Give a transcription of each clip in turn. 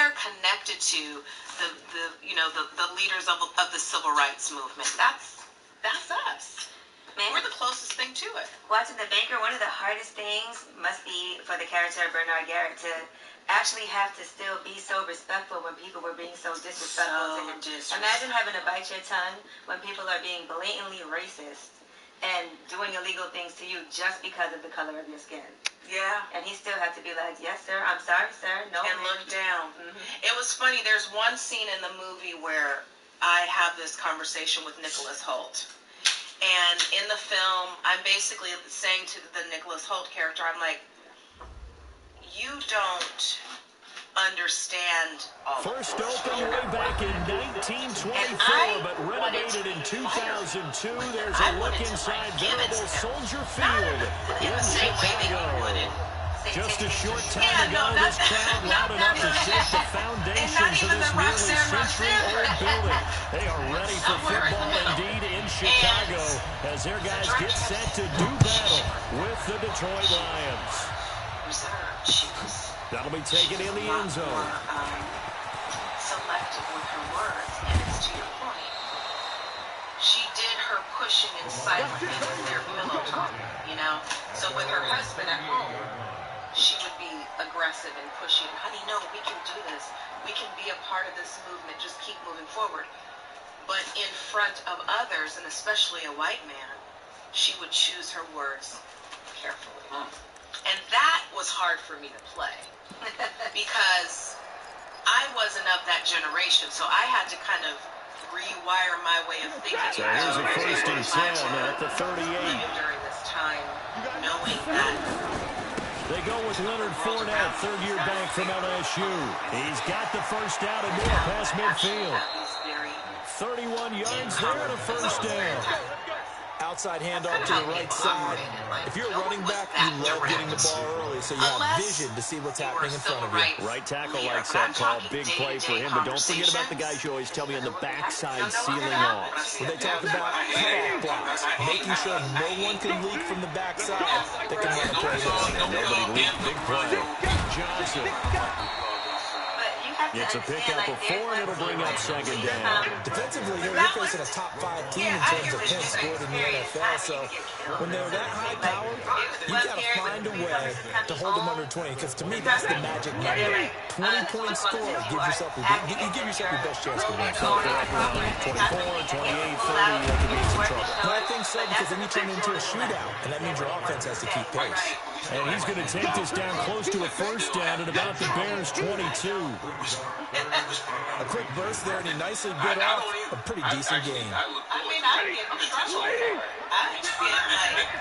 are connected to the leaders of the civil rights movement. That's us. Man. We're the closest thing to it. Watching The Banker, one of the hardest things must be for the character of Bernard Garrett to actually have to still be so respectful when people were being so disrespectful to him. Imagine having to bite your tongue when people are being blatantly racist and doing illegal things to you just because of the color of your skin. Yeah. And he still had to be like, yes, sir, I'm sorry, sir, no. And look down. It was funny. There's one scene in the movie where I have this conversation with Nicholas Hoult. And in the film, I'm basically saying to the Nicholas Hoult character, I'm like, you don't understand all First opened way back in 1924, but renovated in 2002. There's a look inside venerable Soldier Field in Chicago. Just a short time ago, this crowd loud enough to shake the foundations of this nearly century-old building. They are ready for football indeed in Chicago as their guys get set to do battle with the Detroit Lions. That'll be taken in the end zone. Selective with her words, and it's to your point. She did her pushing in silently with their pillow talking, So with her husband at home, she would be aggressive and pushing. Honey, no, we can do this. We can be a part of this movement. Just keep moving forward. But in front of others, and especially a white man, she would choose her words carefully. And that was hard for me to play because I wasn't of that generation, so I had to kind of rewire my way of thinking. So here's a 1st and 10 at the 38. During this time, knowing that. They go with Leonard Fournette, third-year back from LSU. He's got the first down and more past midfield. 31 yards there and a first down. Outside handoff to the right side. If you're a running back, you love getting the ball early, so you have vision to see what's happening in front of you. Right tackle likes that call. Big play for him, but don't forget about the guys you always tell me on the backside sealing off. When they talk about cutoff blocks, making sure no one can leak from the backside, they can run a play down. Nobody leaked. Big play. Johnson. It's a pickup of 4, and it'll bring up 2nd down. Defensively, you're facing a top-5 team in terms of points scored in the NFL, so when they're that high-powered, you've got to find a way to hold them under 20, because to me, that's the magic number. 20-point score, you give yourself your best chance to win. 24, 28, 30, that could be some trouble. No, I think so, because then you turn into a shootout, and that means your offense has to keep pace. And he's going to take this down close to a first down at about the Bears' 22. A quick burst there, and he nicely bit off a pretty decent game. I'm getting struggle.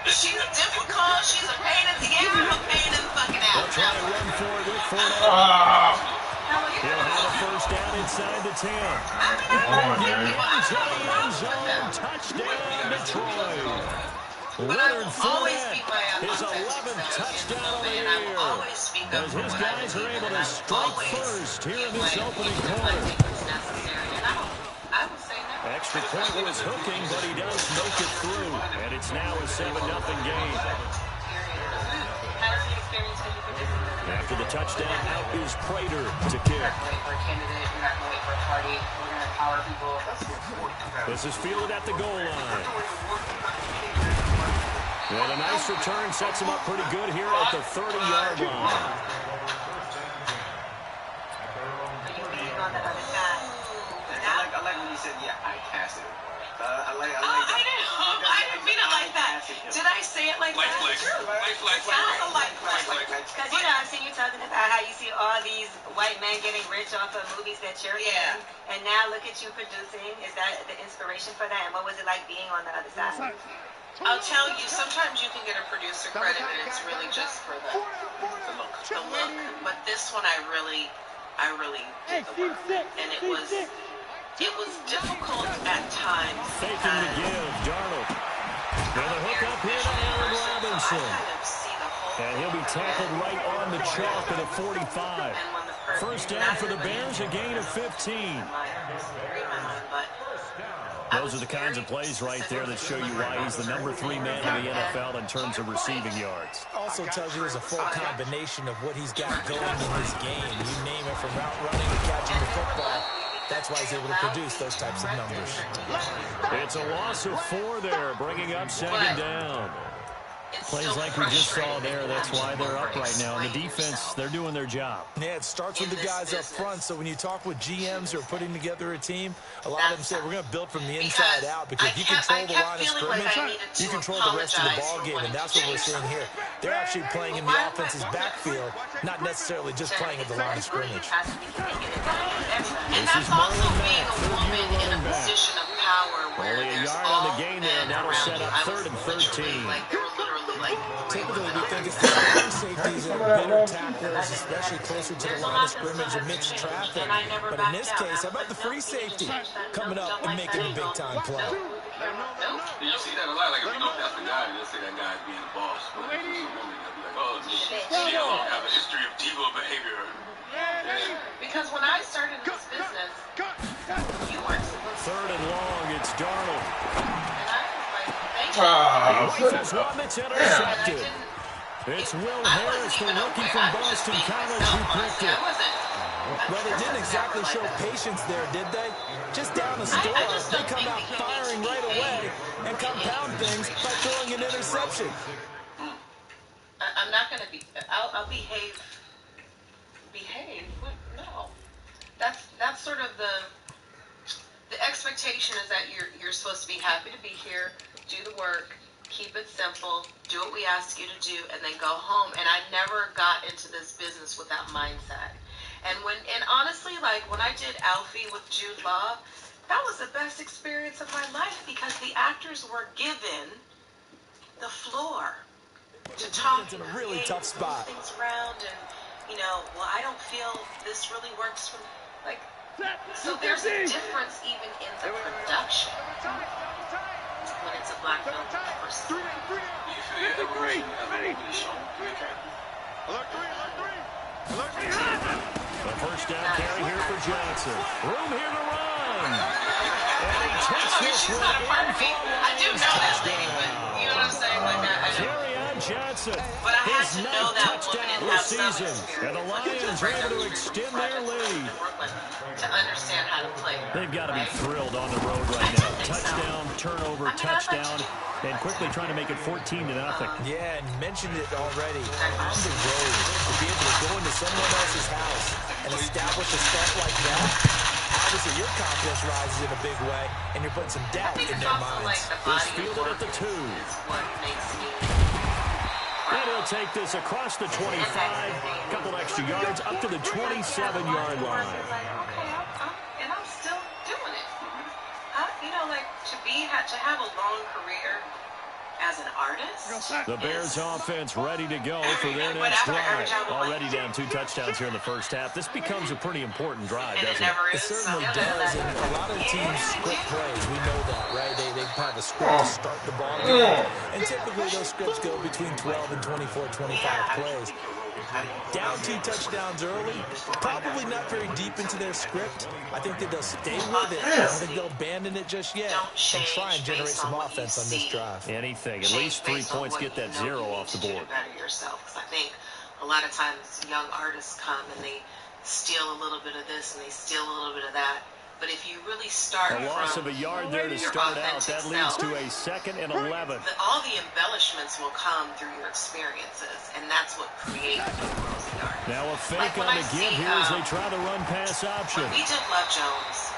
She's difficult. She's a pain in the ass. I'm a pain in the fucking ass. They'll try to run for it with Fournette. He'll have a first down inside the 10. Into the end zone. Touchdown, Detroit. Leonard Fournette, his 11th touchdown of the year, as his guys are able to strike first here in this opening quarter. Extra point was hooking, but he does make it through, and it's now a 7-0 game. After the touchdown, out is Prater to kick. This is fielded at the goal line. And a nice return sets him up pretty good here at the 30-yard line. I like when you said, yeah, I passed it. I didn't mean it like that. Did I say it like that? Because, I've seen you talking about how you see all these white men getting rich off of movies that you're in. And now look at you producing. Is that the inspiration for that? And what was it like being on the other side? I'll tell you, sometimes you can get a producer credit and it's really just for the look. But this one I really did the work. And it was difficult at times. Faking the give, Darnold. And a hook up here to Allen Robinson. And he'll be tackled right on the chalk at a 45. First down for the Bears, a gain of 15. Those are the kinds of plays right there that show you why he's the #3 man in the NFL in terms of receiving yards. Also tells you there's a full combination of what he's got going in his game. You name it, from route running to catching the football. That's why he's able to produce those types of numbers. It's a loss of 4 there, bringing up 2nd down. Plays like we just saw there, that's why they're up right now. And the defense, they're doing their job. Yeah, it starts with the guys up front. So when you talk with GMs who are putting together a team, a lot of them say we're going to build from the inside out, because you control the line of scrimmage, you control the rest of the ball game, and that's what we're seeing here. They're actually playing in the offense's backfield, not necessarily just playing at the line of scrimmage. And that's also being a woman in a position of power where only a yard on the gain there, and that'll set up 3rd and 13. Typically, we think it's the strong safeties that are better tacklers, especially closer to the line of scrimmage amidst traffic. But in this case, how about the free safety coming up and making a big-time play? You see that a lot. Like, if you know that's the guy, they'll say that guy's being a boss. But if it's a woman, they'll be like, oh, she don't have a history of diva behavior. Because when I started in this business, you weren't supposed to. 3rd and long, it's Darnold. And I was like, thank you. Rifles one that's intercepted. It's Will Harris, the rookie from Boston College, who picked it. Well, they didn't exactly show patience there, did they? Just down a score, they come out firing right away and compound things by throwing an interception. I'm not going to be, I'll behave. Behave? No. That's sort of the expectation is that you're supposed to be happy to be here, do the work, keep it simple, do what we ask you to do, and then go home. And I never got into this business with that mindset. And honestly, like when I did Alfie with Jude Law, that was the best experience of my life, because the actors were given the floor to talk. It's in a really tough spot. Things around, and well, I don't feel this really works for me. Like, so there's a difference even in the production when it's a black film versus. Do you feel your evolution as a movie show? The first down carry here for Johnson. Room here to run. And he takes this She's one not a part in of me. for a I do know that lady, but you know what I'm saying? Like, I do. Johnson, But I had his to know 9th that touchdown woman and this have some season. experience. And the Lions are able to extend their lead. To understand how to play. They've got to be thrilled on the road right now. Touchdown, turnover, touchdown, and quickly trying to make it 14-0. Yeah, and mentioned it already. On the road, to be able to go into someone else's house and establish a stuff like that, obviously your confidence rises in a big way, and you're putting some doubt in their minds. It's fielded at the 2. And he'll take this across the 25, a couple extra yards, up to the 27-yard line. And I'm still doing it. To have a long career as an artist. The Bears offense ready to go for their next drive. Already down 2 touchdowns here in the first half. This becomes a pretty important drive, doesn't it? It certainly does, and a lot of teams script plays. We know that, right? They have a script to start the ball game, and typically those scripts go between 12 and 24, 25 plays. Down 2 touchdowns early, probably not very deep into their script. I think that they'll stay with it. I don't think they'll abandon it just yet and try and generate some offense on this drive. Anything. At least 3 points, get that 0 off the board. Better yourself, because I think a lot of times young artists come and they steal a little bit of this and they steal a little bit of that. But if you really start a loss of a yard there to start out, that leads to a 2nd and 11. All the embellishments will come through your experiences, and that's what creates the yard. Now a fake on the give here as they try the run-pass option. We did Love Jones.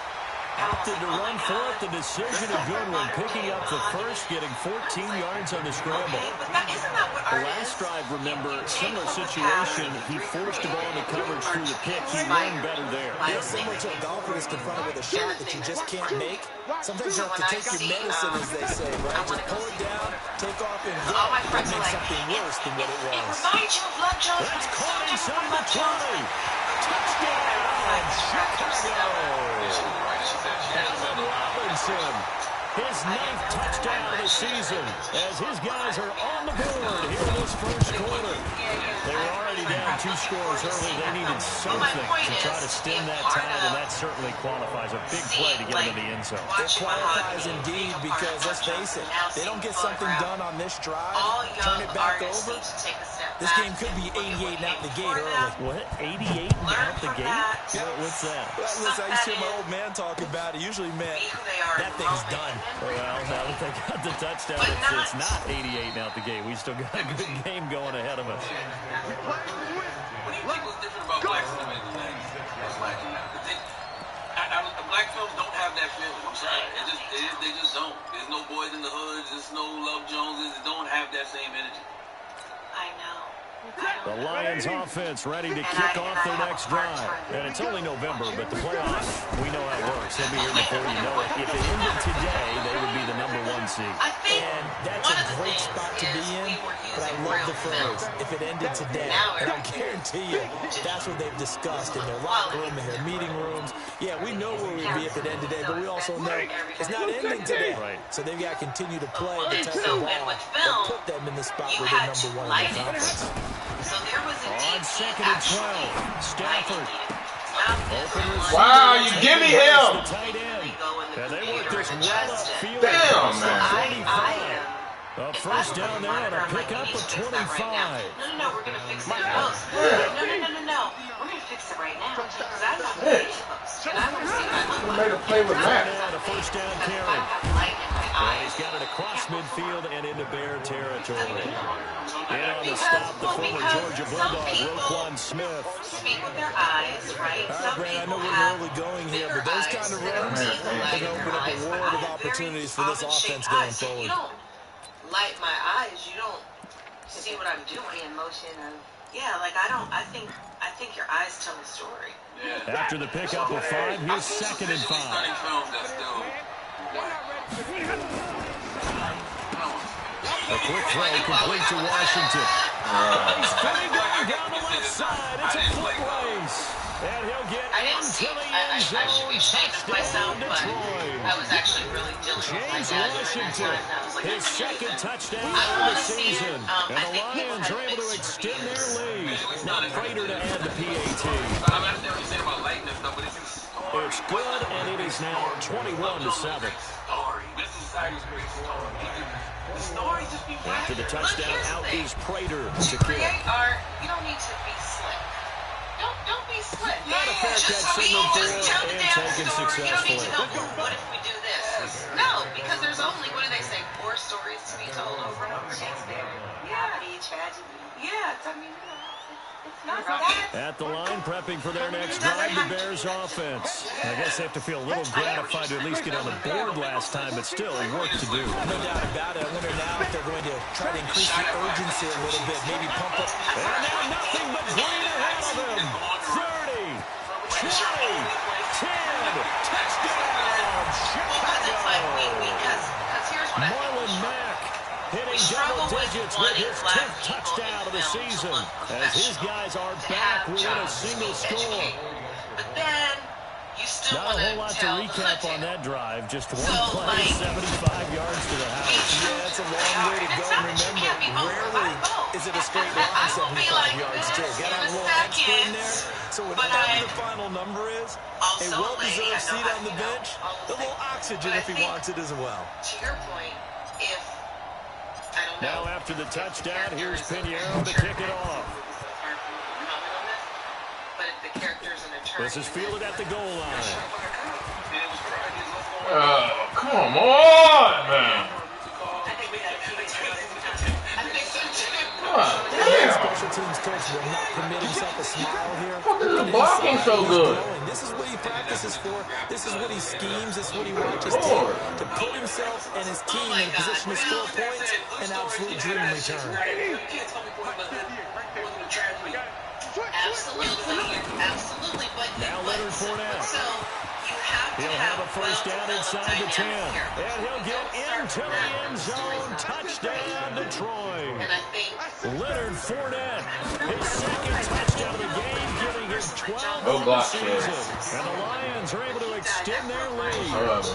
Opted to run for it, the decision a good one, picking up the first, getting 14 yards on the scramble. The last drive, remember, similar situation. He forced the ball into coverage through the pick. He ran better there. Yeah, similar to a golfer that's confronted with a shot that you just can't make. Sometimes you have to take your medicine, as they say, right? Just pull it down, take off, and go. That makes something worse than what it was. It reminds you of Love Jones. That's caught inside the 20. Touchdown, Chicago. Allen Robinson his 9th touchdown of the season, as his guys are on the board here in this first quarter. They were already down 2 scores early. They needed something to try to stem that tide, and that certainly qualifies. A big play to get into the end zone. It qualifies indeed, because let's face it, they don't get something done on this drive, turn it back over, this game could be 88 and out the gate early. What? 88 and out the gate? What's that? Well, listen, I used to hear my old man talk about it. Usually meant that thing's done. Well, now that they got the touchdown, it's not 88 and out the gate. We still got a good game going ahead of us. What do you think was different about blacks in the mid-90s that's lacking now? The black films don't have that feeling. I'm sorry. They just don't. There's no Boys in the Hood. There's no Love Joneses. They don't have that same energy. I know. The Lions offense ready to kick off their next drive. And it's only November, but the playoffs, we know how it works. They'll be here before you know it. If it ended today, they would be the #1 seed. And that's a great spot to be in, but I love the phrase, if it ended today. And I guarantee you, that's what they've discussed in their locker room, in their meeting rooms. Yeah, we know where we'd be if it ended today, but we also know it's not ending today. Right. So they've got to continue to play the type of ball that put them in the spot where they're #1 in the conference. On 2nd and 12, Stafford. Wow, you give me him. The tight end. And they work this well upfield. Damn, man. A first down there and a pickup of 25. No, we're going to fix it. No. We're going to fix it right now. Because I'm not going to be close. And I don't see Who made a play with Matt? And a first down carry. And he's got it across midfield and into Bear territory. And on the stop, the former Georgia Bulldog, Roquan Smith. speak with their eyes, right? All right, Brad, I know we're really going here, but those kind of runs are going to open up a world of opportunities for this offense going forward. You don't light my eyes. You don't see what I'm doing. The emotion of, yeah, like I think your eyes tell the story. Yeah. After the pickup of 5, here's 2nd and 5. Stunning films that still. A quick throw complete to Washington. He's coming down the left side. It's a foot race. And he'll get into the end zone. I should be ashamed of myself, but I was actually really dealing with my James dad. Washington, his 2nd touchdown of the season. And the Lions are able to extend their lead. Now Prater to add the PAT. It's good, and it is now 21-7. After the touchdown, out is Prater to kick. You don't need to be slick. Don't be slick. Not a fair catch signal for it and taken successfully. You don't need to go, what if we do this? No, because there's only, what do they say, 4 stories to be told over and over again. Comedy, tragedy. Yeah, I mean, it's not At the line, prepping for their next drive, the Bears offense. I guess they have to feel a little gratified to at least get on the board last time, but still work to do. No doubt about it. I wonder now if they're going to try to increase the urgency a little bit, maybe pump up. And now nothing but green ahead of them. 30, 20, 10, touchdown, Chicago. Marlon Mack hitting double digits with his 10th touchdown of the season, as his guys are back within a single score. But then you still Not a whole lot to recap on that drive. Just one play, 75 yards to the house. Yeah, it's a long way to go. Remember, rarely is it a straight line 75 yards, too. Got to have a little extra in there. So whatever the final number is, a well-deserved seat on the bench, a little oxygen if he wants it as well. To your point, if I don't know. Now after the touchdown, here's Pinheiro to kick it off. But if the character's an attorney, This is fielded at the goal line. Oh, come on, man. Special teams coach will not permit himself a smile here. The blocking so good. This is what he practices for. This is what he schemes. This is what he watches to put himself and his team in a position to score points. An absolute dream return. Absolutely. But Now Leonard Fournette. So you have to He'll have a first down inside the 10. And he'll get into the end zone. Touchdown, Detroit. And I think Leonard Fournette, his 2nd touchdown of the game, giving his 12th No block season. shit. And the Lions are able to extend their lead.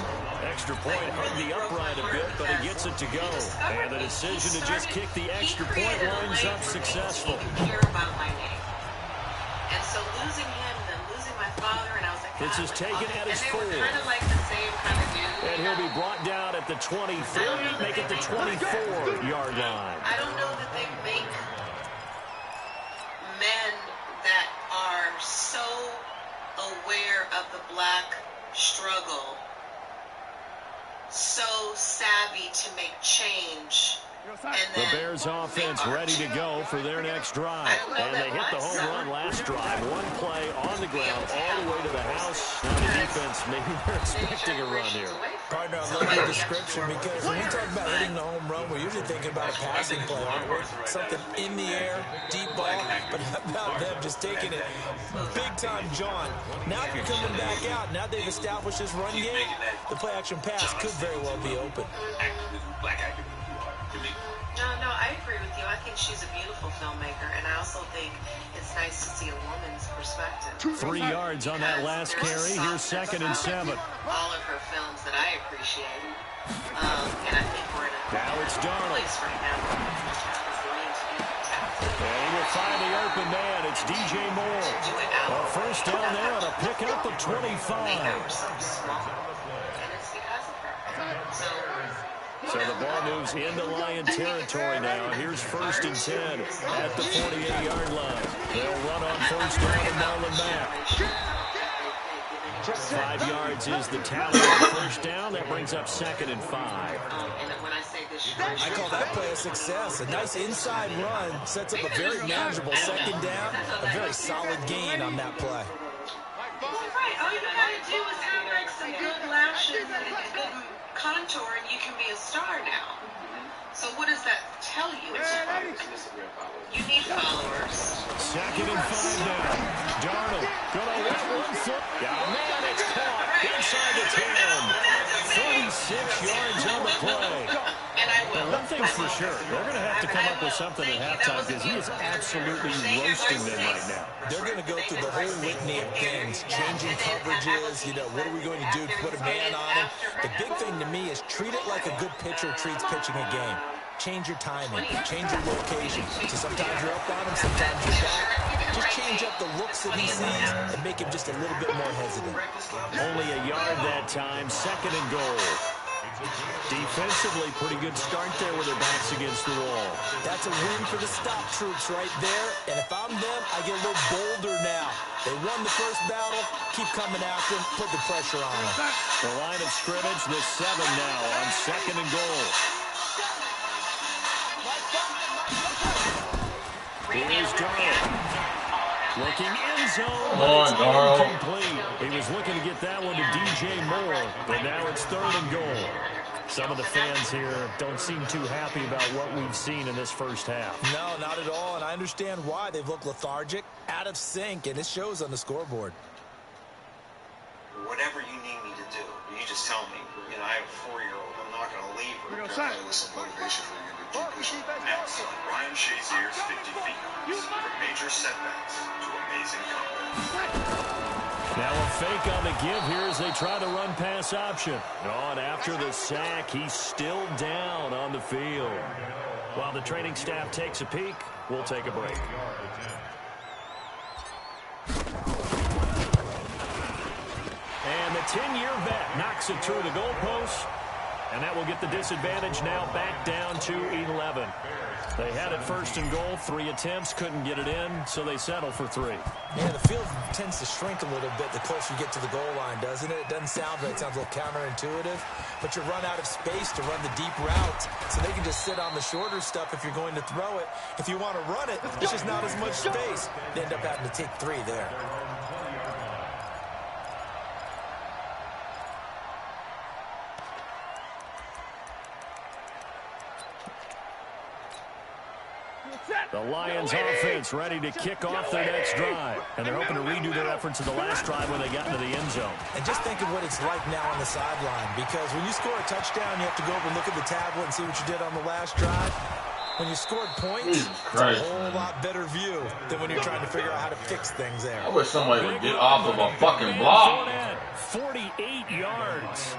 Extra point hung the upright a bit, but he gets it to go. And the decision to just kick the extra point lines up successful. Care about my name. And so losing him, then losing my father, and I was like, This is taken at his 4. And they were kind of like the same kind of dude. And he'll be brought down at the 23, make it the 24-yard line. I don't know that they make men that are so aware of the black struggle, so savvy to make change. The Bears offense ready to go for their next drive. And they hit the home run last drive. One play on the ground all the way to the house. Now the defense, maybe they're expecting a run here. Partner, I love your description because when we talk about hitting the home run, we're usually thinking about a passing play, aren't we? Something in the air, deep ball, but how about them just taking it big time, John. Now if you're coming back out, now they've established this run game, the play-action pass could very well be open. No, I agree with you. I think she's a beautiful filmmaker, and I also think it's nice to see a woman's perspective. 3 yards on that last carry. Here's 2nd and 7. All of her films that I appreciate. And I think we're in Now it's Darnold. place right now. And he will find the open man. It's DJ Moore. A first down there on a pickup of 25. We're so small, and it's because of her. So the ball moves into Lion territory now. Here's 1st and 10 at the 48-yard line. They'll run on first down and Marlon Mack. 5 yards is the tally on first down. That brings up 2nd and 5. I call that play a success. A nice inside run sets up a very manageable 2nd down. A very solid gain on that play. Right. All you gotta do is have like some good lashes and a good contour, and you can be a star now. So what does that tell you? You need followers. 2nd and 5 now. Darnold gonna let one foot. Man, it's caught inside the 10. 36 yards on the play. And I will. One thing's for sure, they're going to have to come up with something at halftime because he is absolutely roasting them right now. They're going to go through the whole litany of things, changing coverages, what are we going to do to put a man on him? The big thing to me is treat it like a good pitcher treats pitching a game. Change your timing, change your location. So sometimes you're up on him, sometimes you're back. Just change up the looks that he sees and make him just a little bit more hesitant. Only a yard that time, 2nd and goal. Defensively, pretty good start there with their backs against the wall. That's a win for the stop troops right there. And if I'm them, I get a little bolder now. They won the first battle. Keep coming after them. Put the pressure on them. The line of scrimmage, the 7 now on 2nd and goal. Here's Darnold. Looking end zone. Come on, Darnold. Incomplete. He was looking to get that one to DJ Moore, but now it's 3rd and goal. Some of the fans here don't seem too happy about what we've seen in this first half. No, not at all, and I understand why. They've looked lethargic, out of sync, and it shows on the scoreboard. Whatever you need me to do, you just tell me. I have a 4-year-old. I'm not going to leave her. We're going to with some motivation for you to keep pushing. Next, Ryan Shazier's 50 feet. From major setbacks to amazing comeback. Now a fake on the give here as they try to run pass option. And after the sack, he's still down on the field. While the training staff takes a peek, we'll take a break. And the 10-year vet knocks it through the goalpost. And that will get the disadvantage now back down to 11. They had it 1st and goal, 3 attempts, couldn't get it in, so they settle for 3. Yeah, the field tends to shrink a little bit the closer you get to the goal line, doesn't it? It doesn't sound right. It sounds a little counterintuitive, but you run out of space to run the deep route, so they can just sit on the shorter stuff if you're going to throw it. If you want to run it, it's just not as much space. They end up having to take 3 there. The Lions offense ready to kick off their next drive. And they're hoping to redo their efforts in the last drive when they got into the end zone. And just think of what it's like now on the sideline, because when you score a touchdown, you have to go over and look at the tablet and see what you did on the last drive. When you scored points, Jesus it's Christ, a whole lot better view than when you're trying to figure out how to fix things there. I wish somebody would get off of a fucking block. 48 yards.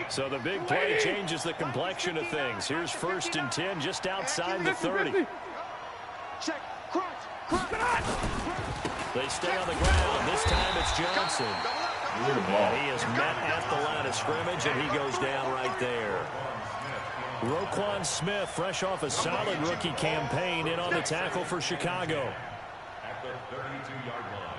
So the big play changes the complexion of things. Here's 1st and 10 just outside the 30. They stay on the ground. This time it's Johnson. And he is met at the line of scrimmage, and he goes down right there. Roquan Smith, fresh off a solid rookie campaign, in on the tackle for Chicago. At the 32-yard line.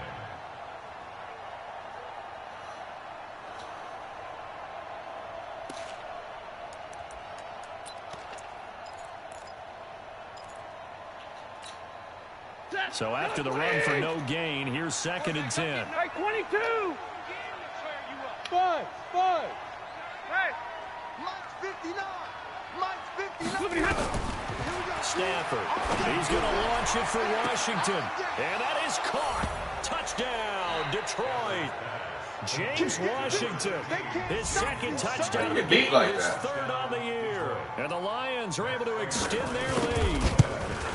So after the run for no gain, here's 2nd and 10. Hey, 22! 5. Hey! Mike's 59! Stafford, he's going to launch it for Washington. And that is caught. Touchdown, Detroit. James Washington, his 2nd touchdown, Get beat like his that. 3rd on the year. And the Lions are able to extend their lead.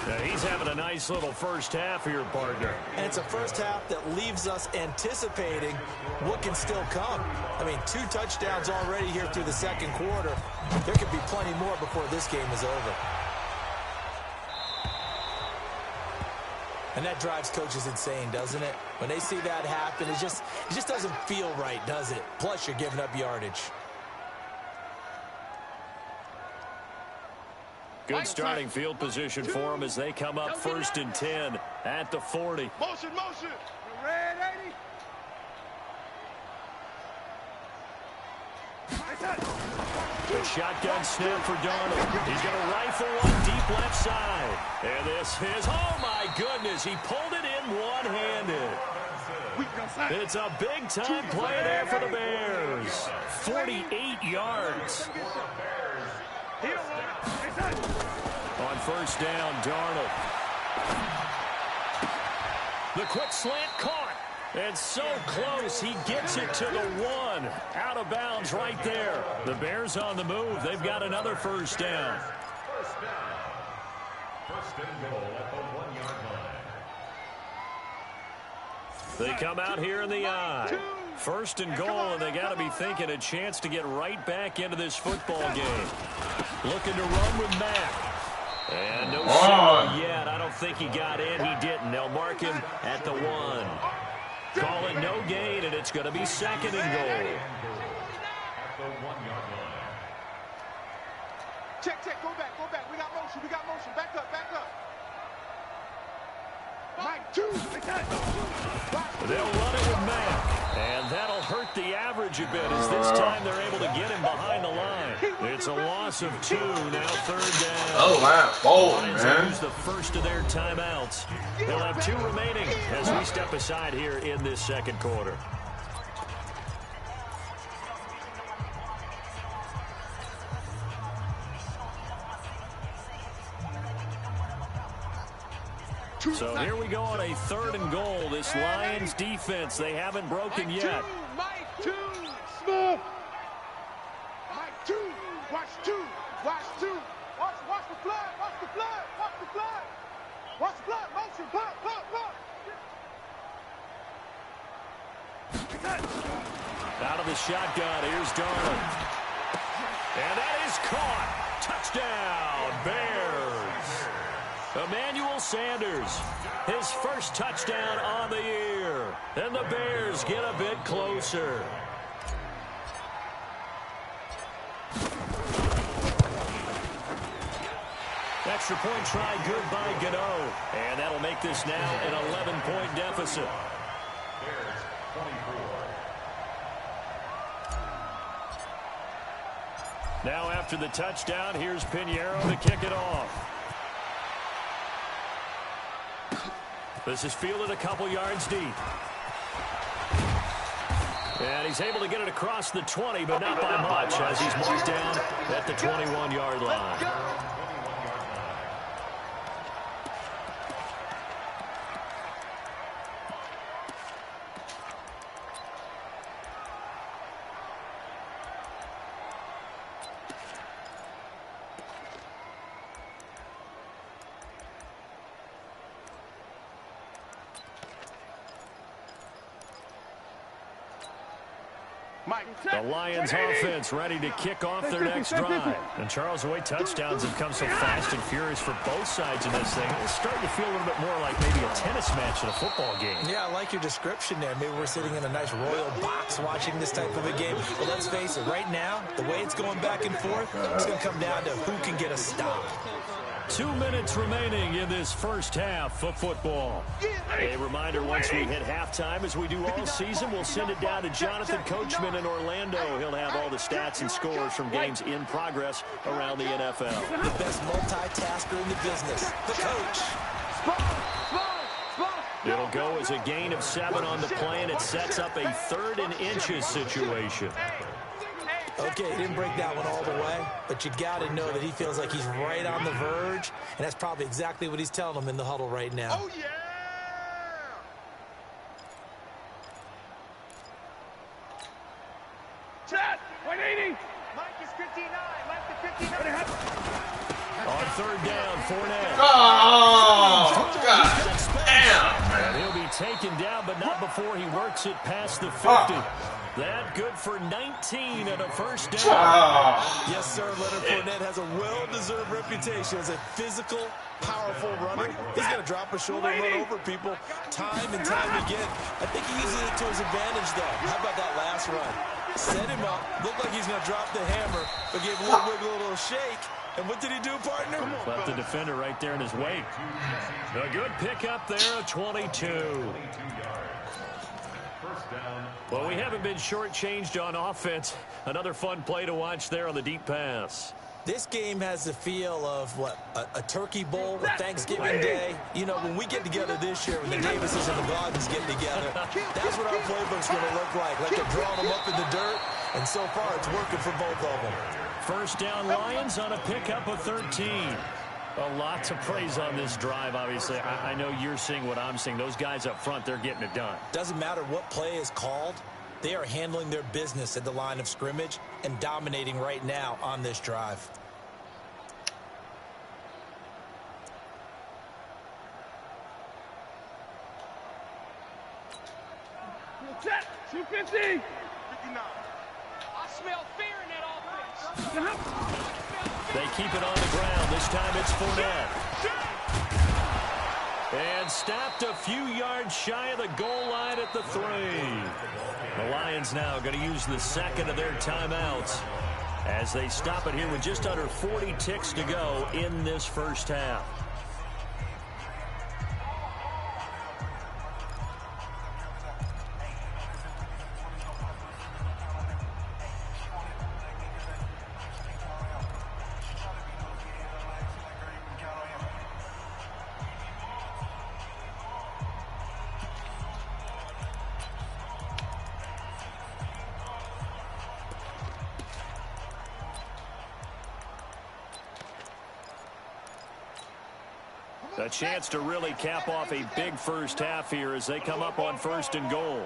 Now he's having a nice little first half here, partner. And it's a first half that leaves us anticipating what can still come. I mean, 2 touchdowns already here through the 2nd quarter. There could be plenty more before this game is over. And that drives coaches insane, doesn't it? When they see that happen, it just doesn't feel right, does it? Plus, you're giving up yardage. Good starting field position for them as they come up 1st and 10 at the 40. Motion! Red 80! The shotgun snap for Darnold. He's going to rifle one deep left side. And this is, oh my goodness, he pulled it in one-handed. It's a big-time play there for the Bears. 48 yards. On 1st down, Darnold. The quick slant caught. And so close, he gets it to the 1. Out of bounds right there. The Bears on the move. They've got another 1st down. First down. 1st and goal at the 1-yard line. They come out here in the eye. 1st and goal, and they got to be thinking a chance to get right back into this football game. Looking to run with Mack. And no shot yet. I don't think he got in. He didn't. They'll mark him at the 1. Call it no gain, and it's going to be 2nd and goal. At the 1-yard line. Check, go back. We got motion. Back up. Mike, 2. They'll run it with Mack. And that'll hurt the average a bit as this time they're able to get him behind the line. It's a loss of 2, now 3rd down. Oh, wow. Bold, Lions man. lose the first of their timeouts. They'll have 2 remaining as we step aside here in this 2nd quarter. So here we go on a 3rd and goal. This Lions defense, they haven't broken yet. Mike 2. Smith. Mike 2. Watch 2. Watch the flood. Motion. Pop. Out of the shotgun, here's Darnold. And that is caught. Touchdown, Bears. Emmanuel Sanders, his 1st touchdown on the year. And the Bears get a bit closer. Extra point try good by Gano. And that'll make this now an 11-point deficit. Bears 24. Now after the touchdown, here's Pinheiro to kick it off. This is fielded a couple yards deep. And he's able to get it across the 20, but not by much as he's marked down at the 21-yard line. The Lions offense ready to kick off their next drive. And Charles, the way touchdowns have come so fast and furious for both sides in this thing, it's starting to feel a little bit more like maybe a tennis match in a football game. Yeah, I like your description there. Maybe we're sitting in a nice royal box watching this type of a game. But let's face it, right now, the way it's going back and forth, it's going to come down to who can get a stop. 2 minutes remaining in this first half of football. A reminder, once we hit halftime, as we do all season, we'll send it down to Jonathan Coachman in Orlando. He'll have all the stats and scores from games in progress around the NFL. The best multitasker in the business, the coach. It'll go as a gain of 7 on the play, and it sets up a 3rd and inches situation. Okay, he didn't break that one all the way, but you got to know that he feels like he's right on the verge, and that's probably exactly what he's telling them in the huddle right now. Oh, yeah! Chat, 180. Mike is 59. Mike is 59. On 3rd down, Fournette. Oh, God damn, And man. he'll be taken down, but not before he works it past the 50. That good for 19 and a first down. Yes, sir. Leonard Fournette has a well-deserved reputation as a physical, powerful runner. He's going to drop his shoulder and run over people time and time again. I think he uses it to his advantage, though. How about that last run? Set him up. Looked like he's going to drop the hammer, but gave a little wiggle, a little shake. And what did he do, partner? Left the defender right there in his wake. A good pickup there, a 22. Well, we haven't been shortchanged on offense. Another fun play to watch there on the deep pass. This game has the feel of, what, a turkey bowl, a Thanksgiving day. You know, when we get together this year, when the Davises and the Gardens get together, that's what our playbook's going to look like they're drawing them up in the dirt, and so far it's working for both of them. First down, Lions on a pickup of 13. A lot to praise on this drive, obviously. I know you're seeing what I'm seeing. Those guys up front, they're getting it done. Doesn't matter what play is called. They are handling their business at the line of scrimmage and dominating right now on this drive. Chat, 250. 59. I smell fear in that offense. They keep it on the ground. This time it's Fournette. And stopped a few yards shy of the goal line at the 3. The Lions now going to use the second of their timeouts as they stop it here with just under 40 ticks to go in this first half. A chance to really cap off a big first half here as they come up on 1st and goal.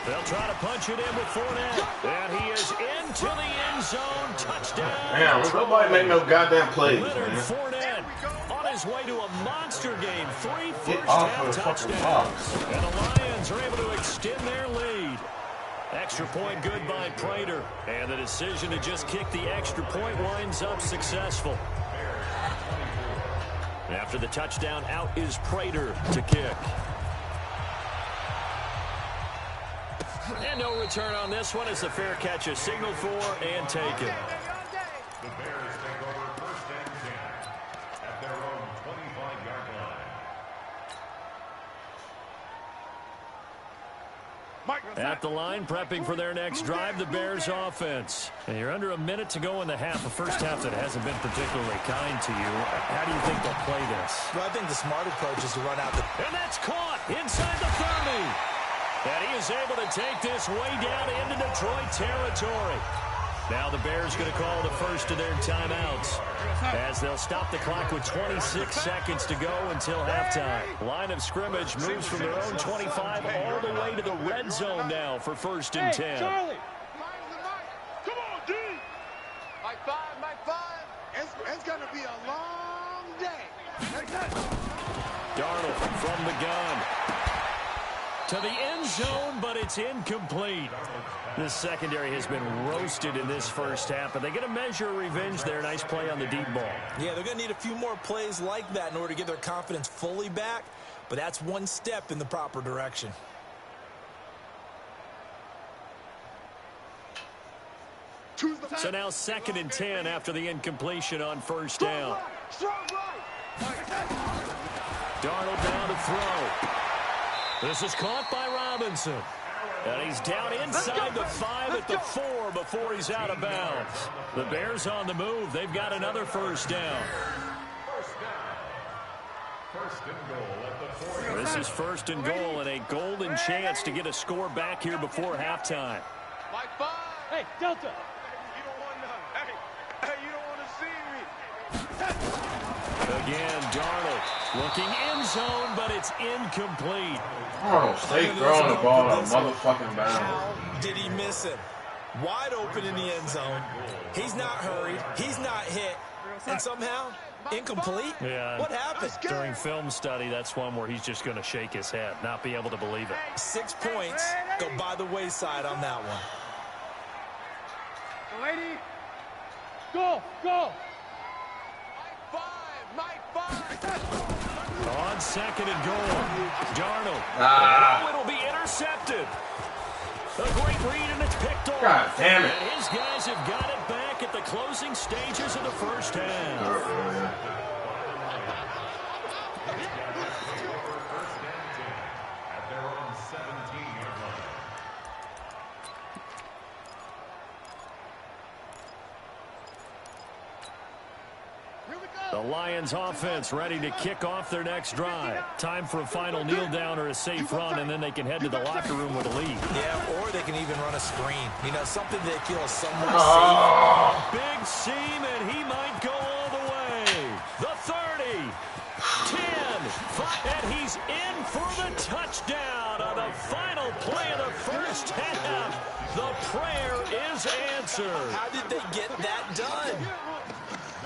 They'll try to punch it in with Fournette. And he is into the end zone. Touchdown. Man, nobody make no goddamn plays, Leonard man. Fournette on his way to a monster game. 3 Get off first-half of the fucking touchdowns. box. And the Lions are able to extend their lead. Extra point good by Prater. And the decision to just kick the extra point winds up successful. After the touchdown, out is Prater to kick. And no return on this one as the fair catch is signaled for and taken. The Bears take over 1st and 10 at their own 25-yard line. At the line, prepping for their next drive, the Bears offense. And you're under a minute to go in the half. A first half that hasn't been particularly kind to you. How do you think they'll play this? Well, I think the smart approach is to run out the... And that's caught inside the 30. And he is able to take this way down into Detroit territory. Now the Bears going to call the first of their timeouts as they'll stop the clock with 26 seconds to go until halftime. Line of scrimmage moves from their own 25 all the way to the red zone now for 1st and 10. Charlie. Come on, D. Mike 5, Mike 5. It's going to be a long day. Darnold from the gun. To the end zone, but it's incomplete. This secondary has been roasted in this first half, but they get a measure of revenge there. Nice play on the deep ball. Yeah, they're going to need a few more plays like that in order to get their confidence fully back, but that's one step in the proper direction. So now 2nd and 10 after the incompletion on first down. Darnold down to throw. This is caught by Robinson. And he's down inside the 5 at the 4 before he's out of bounds. The Bears on the move. They've got another first down. This is 1st and goal and a golden chance to get a score back here before halftime. Hey, Delta. You don't want to. Hey, you don't want to see me. Again, Darnold looking end zone, but it's incomplete. Oh, stay throwing the ball on motherfucking bounds. How did he miss him? Wide open in the end zone. He's not hurried. He's not hit. And somehow, incomplete? Yeah. What happened? During film study, that's one where he's just going to shake his head, not be able to believe it. 6 points go by the wayside on that one. Lady, go, go. Mike 5. On 2nd and goal, Darnold. Ah. It'll be intercepted. A great read, and it's picked off. God damn it. And his guys have got it back at the closing stages of the first half. The Lions offense ready to kick off their next drive. Time for a final kneel down or a safe run, and then they can head to the locker room with a lead. Yeah, or they can even run a screen. You know, something they feel is somewhat safe. Big seam, and he might go all the way. The 30, 10, 5, and he's in for the touchdown on the final play of the first half. The prayer is answered. How did they get that done?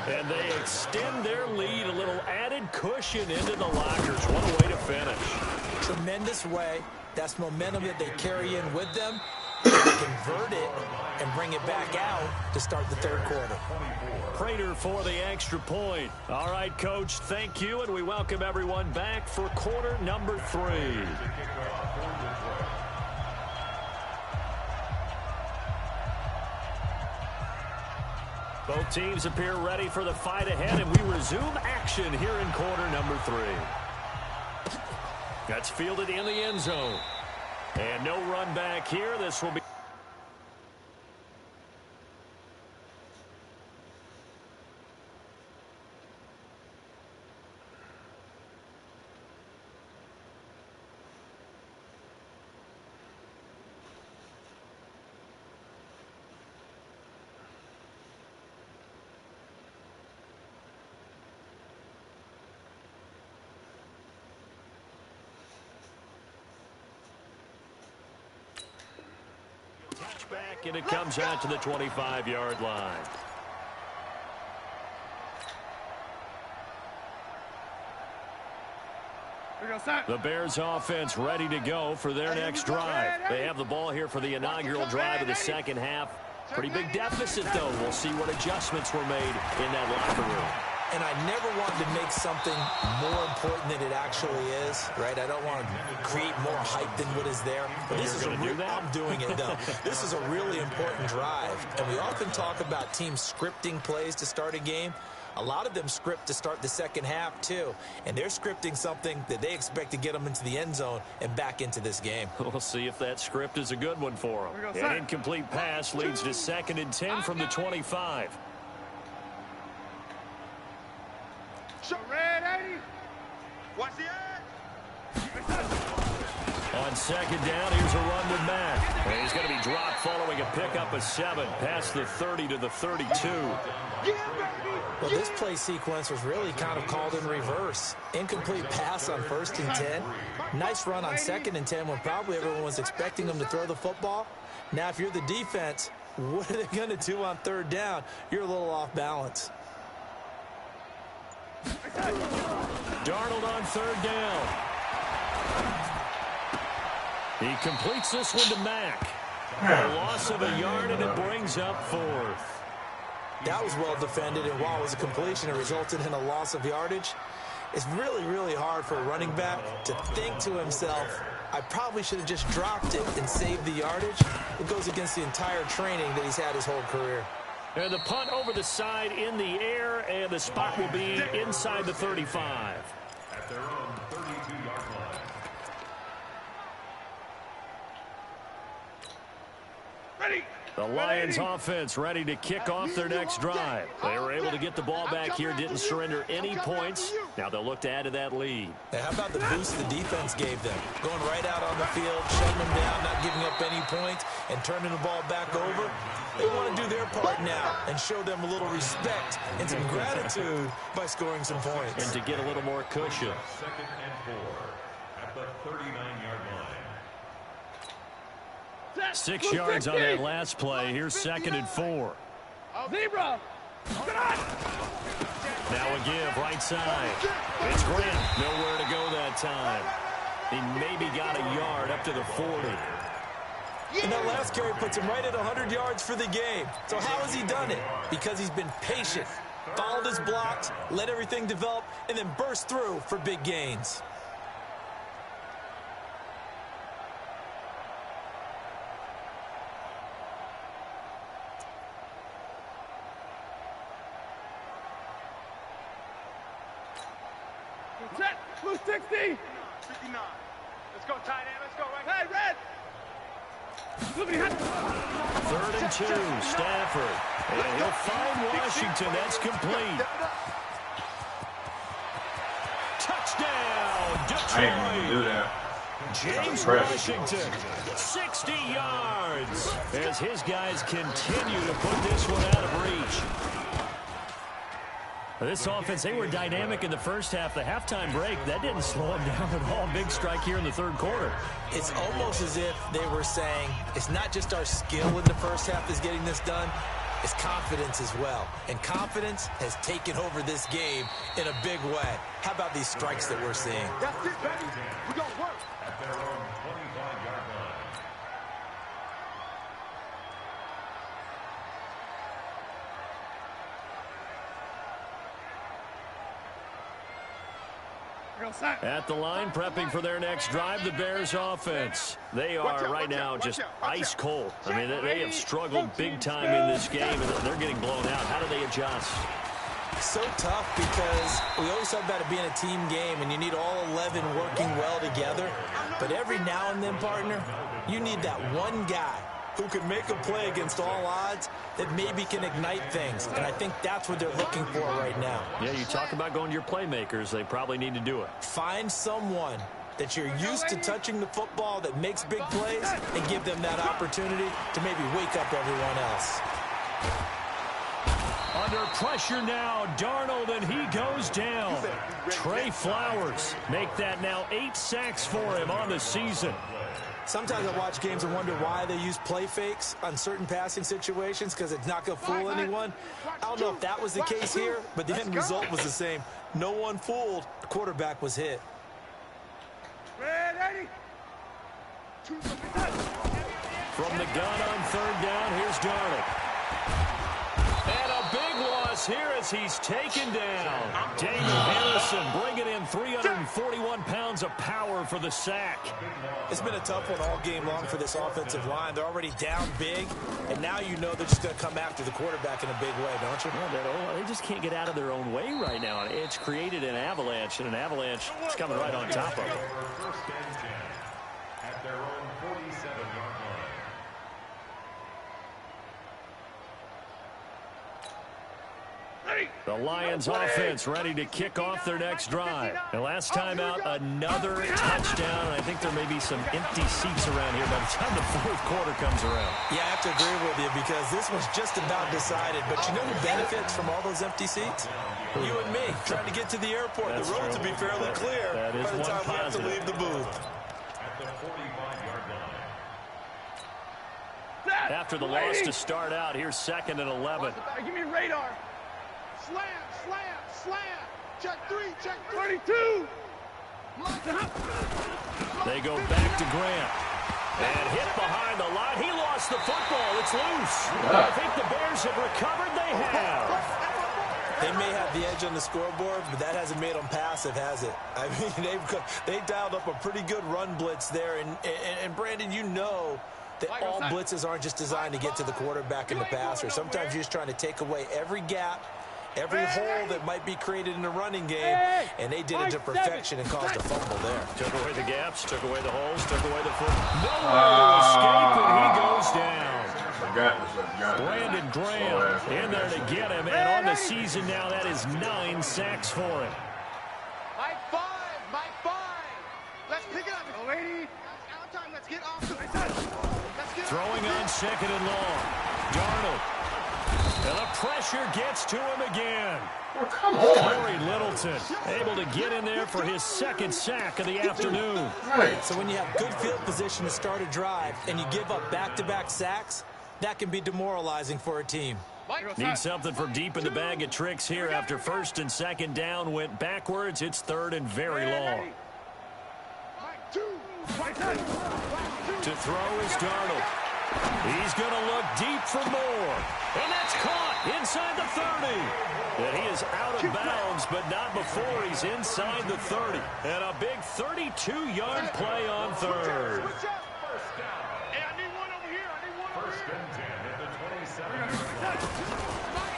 And they extend their lead, a little added cushion into the lockers. What a way to finish. Tremendous way. That's momentum that they carry in with them. They convert it and bring it back out to start the third quarter. Prater for the extra point. All right, Coach, thank you, and we welcome everyone back for quarter number 3. Both teams appear ready for the fight ahead, and we resume action here in quarter number 3. That's fielded in the end zone. And no run back here. This will be... Back, and it comes out to the 25-yard line. The Bears offense ready to go for their next drive. They have the ball here for the inaugural drive of the second half. Pretty big deficit, though. We'll see what adjustments were made in that locker room. And I never wanted to make something more important than it actually is, right? I don't want to create more hype than what is there. But this is I'm doing it, though. This is a really important drive. And we often talk about teams scripting plays to start a game. A lot of them script to start the second half, too. And they're scripting something that they expect to get them into the end zone and back into this game. We'll see if that script is a good one for them. An incomplete pass leads to 2nd and 10 from the 25. Red 80. Watch the edge. On 2nd down, here's a run with Mack. And he's going to be dropped following a pickup of 7 past the 30 to the 32. Well, this play sequence was really kind of called in reverse. Incomplete pass on 1st and 10. Nice run on 2nd and 10 when probably everyone was expecting them to throw the football. Now, if you're the defense, what are they going to do on 3rd down? You're a little off balance. Darnold on 3rd down. He completes this one to Mack. A loss of a yard, and it brings up 4th. That was well defended, and while it was a completion, it resulted in a loss of yardage. It's really, really hard for a running back to think to himself, I probably should have just dropped it and saved the yardage. It goes against the entire training that he's had his whole career. And the punt over the side in the air, and the spot will be inside the 35. At their own 32-yard line. Ready. The Lions offense ready to kick off their next drive. They were able to get the ball back here, didn't surrender any points. Now they'll look to add to that lead. Now, how about the boost the defense gave them? Going right out on the field, shutting them down, not giving up any points, and turning the ball back over. They want to do their part now and show them a little respect and some gratitude by scoring some points. And to get a little more cushion. 2nd and 4 at the 39-yard line. 6 yards on that last play. Here's 2nd and 4. Zebra. Now a give right side. It's Grant. Nowhere to go that time. He maybe got a yard up to the 40. And that last carry puts him right at 100 yards for the game. So how has he done it? Because he's been patient, followed his blocks, let everything develop, and then burst through for big gains. Set. Blue 60. 59. Let's go, tight end. Let's go. Right. Hey, red. 3rd and 2. Stafford. And he'll find Washington. That's complete. Touchdown, Detroit. I didn't even do that. James Washington, 60 yards. As his guys continue to put this one out of reach. This offense, they were dynamic in the first half. The halftime break, that didn't slow them down at all. Big strike here in the 3rd quarter. It's almost as if they were saying, it's not just our skill in the first half that's getting this done, it's confidence as well. And confidence has taken over this game in a big way. How about these strikes that we're seeing? That's it, baby. We're going to work. At their own 25-yard line. At the line, prepping for their next drive, the Bears offense. They are right now just ice cold. I mean, they have struggled big time in this game, and they're getting blown out. How do they adjust? So tough because we always talk about it being a team game, and you need all 11 working well together. But every now and then, partner, you need that one guy who can make a play against all odds that maybe can ignite things. And I think that's what they're looking for right now. Yeah, you talk about going to your playmakers. They probably need to do it. Find someone that you're used to touching the football that makes big plays and give them that opportunity to maybe wake up everyone else. Under pressure now, Darnold, and he goes down. Trey Flowers make that now 8 sacks for him on the season. Sometimes I watch games and wonder why they use play fakes on certain passing situations because it's not going to fool anyone. I don't know if that was the case here, but the end result was the same. No one fooled. The quarterback was hit. From the gun on 3rd down, here's Darnold. And a big loss here as he's taken down. Daniel Harrison bringing in 341 pounds of power for the sack. It's been a tough one all game long for this offensive line. They're already down big, and now you know they're just going to come after the quarterback in a big way, don't you? Yeah, they just can't get out of their own way right now. It's created an avalanche, and an avalanche is coming right on top of it. First and 10 at their own 47-yard line. The Lions offense ready to kick off their next drive. And last time out, another touchdown. And I think there may be some empty seats around here by the time the 4th quarter comes around. Yeah, I have to agree with you because this was just about decided. But you know who benefits from all those empty seats? You and me, trying to get to the airport. That's the roads true. will be fairly clear that is by the time we have to positive. leave the booth. At the 45-yard line. After the loss to start out, here's 2nd and 11. Give me radar. Slam, slam, slam. Check 3, check 32. They go back to Grant. And hit behind the line. He lost the football. It's loose. I think the Bears have recovered. They have. They may have the edge on the scoreboard, but that hasn't made them passive, has it? I mean, they've dialed up a pretty good run blitz there. And Brandon, you know that all blitzes aren't just designed to get to the quarterback and the passer. Sometimes you're just trying to take away every gap, every hole that might be created in the running game, and they did it to perfection and caused a fumble there. Took away the gaps, took away the holes, took away the foot. Nowhere to escape, and he goes down. Brandon Graham in there to get him, and on the season now, that is 9 sacks for him. My five. Let's pick it up, lady. Out time, let's get off. Throwing on 2nd and long. Darnold. And the pressure gets to him again. Oh, come on. Corey Littleton able to get in there for his 2nd sack of the afternoon. Right. So when you have good field position to start a drive and you give up back-to-back sacks, that can be demoralizing for a team. Need something from deep in the bag of tricks here after 1st and 2nd down went backwards. It's 3rd and very long. To throw is Darnold. He's going to look deep for more. And that's caught inside the 30. And he is out of bounds, but not before he's inside the 30. And a big 32-yard play on 3rd.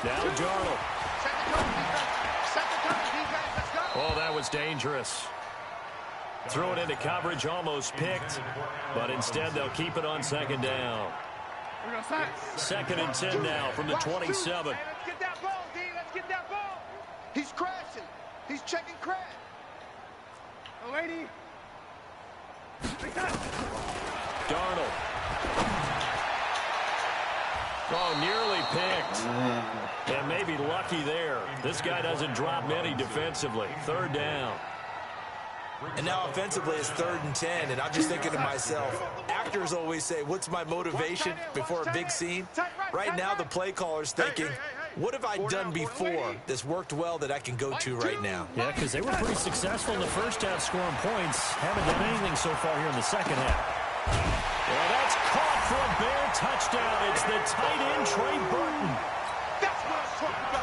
Now Darnold. Oh, that was dangerous. Threw it into coverage, almost picked, but instead they'll keep it on 2nd down. 2nd and 10 now from the 27. Let's get that ball, D. Let's get that ball. He's crashing. He's checking crash. Oh, lady. Darnold. Oh, nearly picked. And maybe lucky there. This guy doesn't drop many defensively. 3rd down. And now offensively it's 3rd and 10, and I'm just thinking to myself, actors always say, what's my motivation before a big scene? Right now the play caller's thinking, what have I done before that's worked well that I can go to right now? Yeah, because they were pretty successful in the first half scoring points. Haven't done anything so far here in the second half. Well, that's caught for a Bear touchdown. It's the tight end, Trey Burton.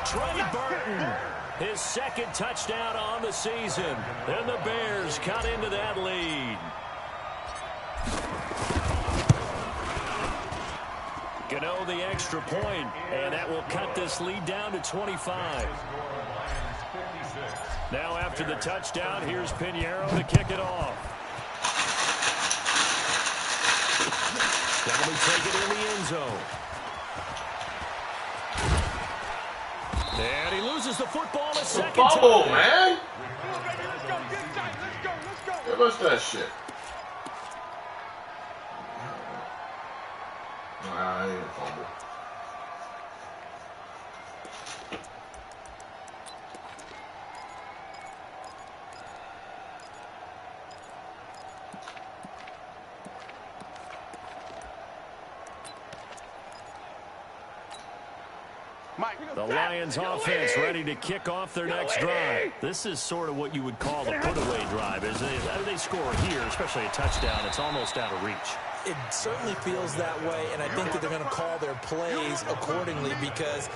Trey Burton, his 2nd touchdown on the season. And the Bears cut into that lead. Gano the extra point, and that will cut this lead down to 25. Now after the touchdown, here's Pinheiro to kick it off. That'll be taken in the end zone. And he loses the football a second Bubble, time. man. Let's go. Give us that shit. Nah, he didn't fumble. The Lions offense ready to kick off their next drive. This is sort of what you would call the put-away drive. As they score here, especially a touchdown, it's almost out of reach. It certainly feels that way, and I think that they're going to call their plays accordingly because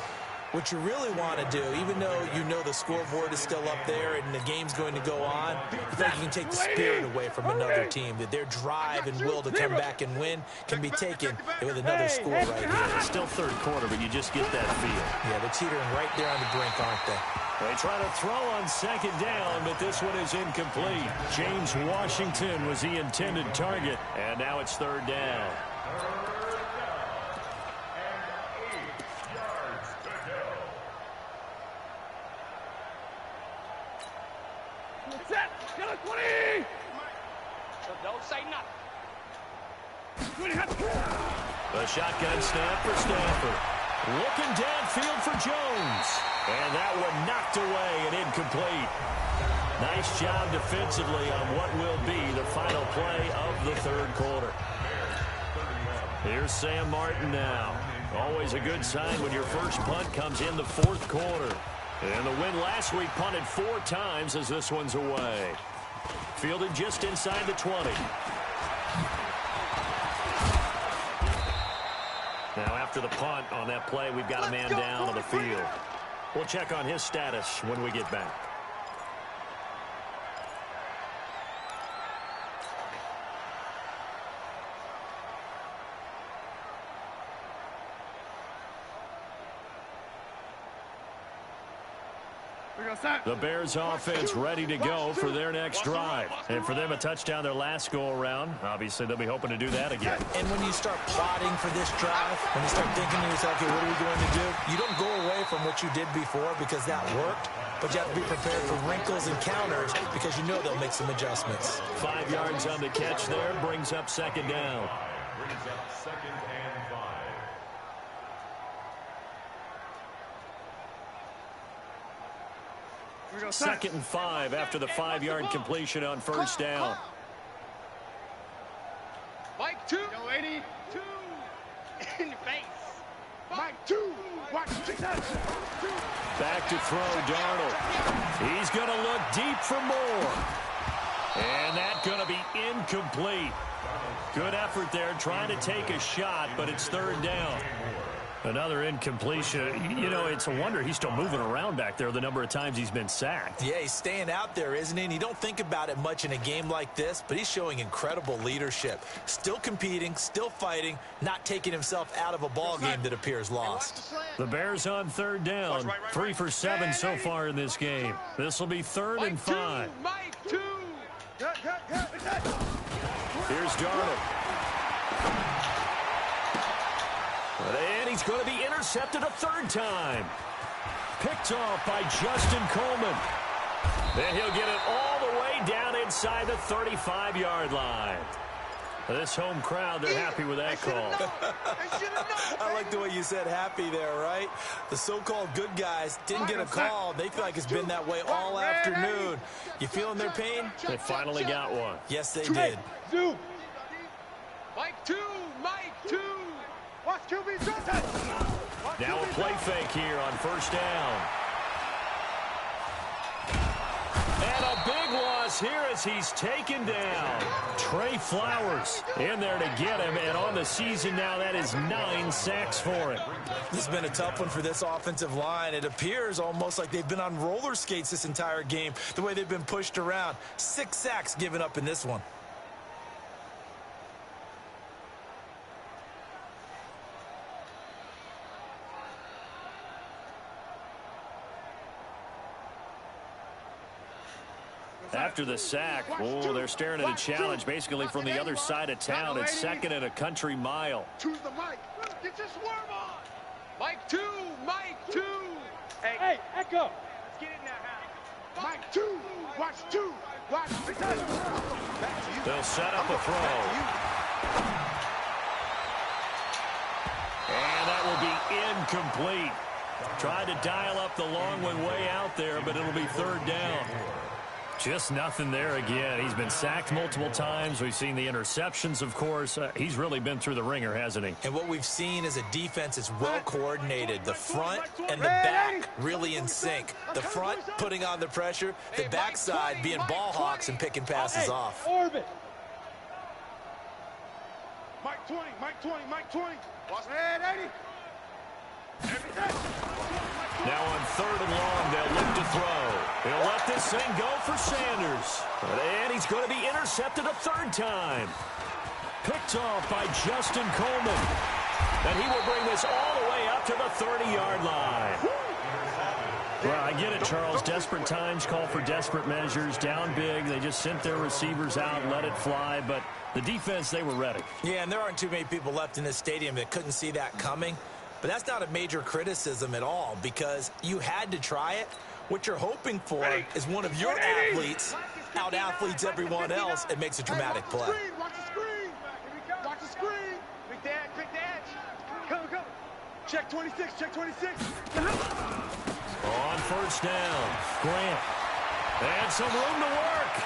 what you really want to do, even though you know the scoreboard is still up there and the game's going to go on, I think you can take the spirit away from another team, that their drive and will to come back and win can be taken with another score right here. It's still 3rd quarter, but you just get that feel. Yeah, they're teetering right there on the brink, aren't they? They try to throw on 2nd down, but this one is incomplete. James Washington was the intended target, and now it's 3rd down. Don't say nothing. The shotgun snap for Stafford. Looking downfield for Jones. And that one knocked away and incomplete. Nice job defensively on what will be the final play of the 3rd quarter. Here's Sam Martin now. Always a good sign when your first punt comes in the 4th quarter. And the win last week punted 4 times as this one's away. Fielded just inside the 20. Now, after the punt on that play, we've got a man down on the field. We'll check on his status when we get back. The Bears offense ready to go for their next drive. And for them, a touchdown their last go-around. Obviously, they'll be hoping to do that again. And when you start plotting for this drive, when you start thinking to yourself, okay, what are we going to do? You don't go away from what you did before because that worked, but you have to be prepared for wrinkles and counters because you know they'll make some adjustments. 5 yards on the catch there, brings up second down. Brings up second and 5. Second and 5 after the 5-yard completion on first down. Mike 2. Go 82. In your face. Mike 2. Watch Back to throw, Darnold. He's going to look deep for more. And that's going to be incomplete. Good effort there, trying to take a shot, but it's third down. Another incompletion. You know, it's a wonder he's still moving around back there the number of times he's been sacked. Yeah, he's staying out there, isn't he? And you don't think about it much in a game like this, but he's showing incredible leadership. Still competing, still fighting, not taking himself out of a ball game that appears lost. The Bears on third down. 3 for 7 so far in this game. This will be third and 5. Mike 2. Here's Darnold. And he's going to be intercepted a third time. Picked off by Justin Coleman. Then he'll get it all the way down inside the 35-yard line. This home crowd, they're happy with that call. I like the way you said happy there, right? The so-called good guys didn't get a call. They feel like it's been that way all afternoon. You feeling their pain? They finally got one. Yes, they did. Mike 2. Mike 2. Watch QB. Now a play fake here on first down. And a big loss here as he's taken down. Trey Flowers in there to get him, and on the season now, that is 9 sacks for him. This has been a tough one for this offensive line. It appears almost like they've been on roller skates this entire game, the way they've been pushed around. 6 sacks given up in this one. After the sack, they're staring at a challenge basically from the other side of town. It's second and a country mile. Choose the mic. Get your swerve on. Mike 2. Mike 2. Hey, Echo. Let's get in there, Hal. Mike 2. Watch 2. Watch. They'll set up a throw. And that will be incomplete. Tried to dial up the long one way out there, but it'll be third down. Just nothing there again. He's been sacked multiple times. We've seen the interceptions, of course. He's really been through the ringer, hasn't he? And what we've seen is a defense is well coordinated. The front and the back really in sync. The front putting on the pressure. The backside being ball hawks and picking passes off. Orbit. Mike 20. Mike 20. Mike 20. Watch red 80. Now on third and long, they'll look to throw. He'll let this thing go for Sanders. And he's going to be intercepted a third time. Picked off by Justin Coleman. And he will bring this all the way up to the 30-yard line. Well, I get it, Charles. Desperate times call for desperate measures. Down big, they just sent their receivers out and let it fly. But the defense, they were ready. Yeah, and there aren't too many people left in this stadium that couldn't see that coming. But that's not a major criticism at all because you had to try it. What you're hoping for is one of your athletes out-athletes everyone else and makes a dramatic play. Watch the screen. Watch the screen. Big dash. Come. Check 26. Check 26. On first down, Grant. And some room to work.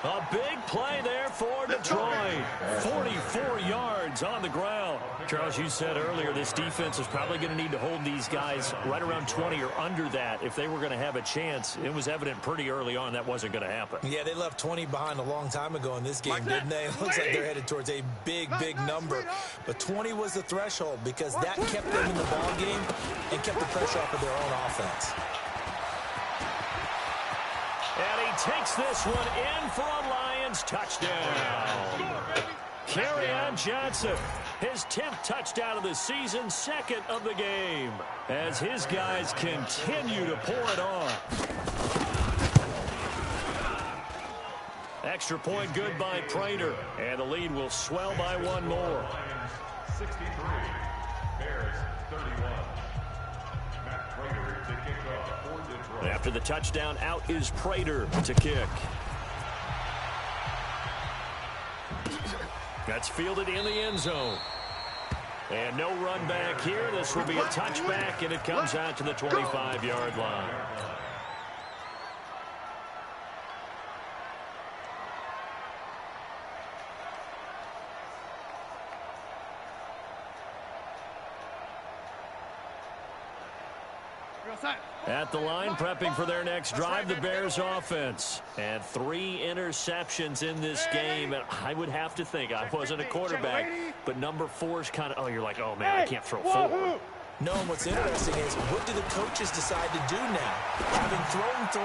A big play there for Detroit. 44 yards on the ground. Charles, you said earlier this defense is probably going to need to hold these guys right around 20 or under that if they were going to have a chance. It was evident pretty early on that wasn't going to happen. Yeah, they left 20 behind a long time ago in this game, didn't they? It looks like they're headed towards a big number. But 20 was the threshold because that kept them in the ball game and kept the pressure off of their own offense. And he takes this one in for a Lions touchdown. Kerryon Johnson, his 10th touchdown of the season, 2nd of the game, as his guys continue to pour it on. Extra point good by Prater, and the lead will swell by one more. 63, Bears 31. Matt Prater to kick off for Detroit. After the touchdown, out is Prater to kick. That's fielded in the end zone. And no run back here. This will be a touchback, and it comes out to the 25-yard line. At the line, prepping for their next drive, the Bears offense. And 3 interceptions in this game. And I would have to think, I wasn't a quarterback, but number 4 is kind of, oh, you're like, oh, man, I can't throw 4. No, and what's interesting is, what do the coaches decide to do now? Having thrown 3,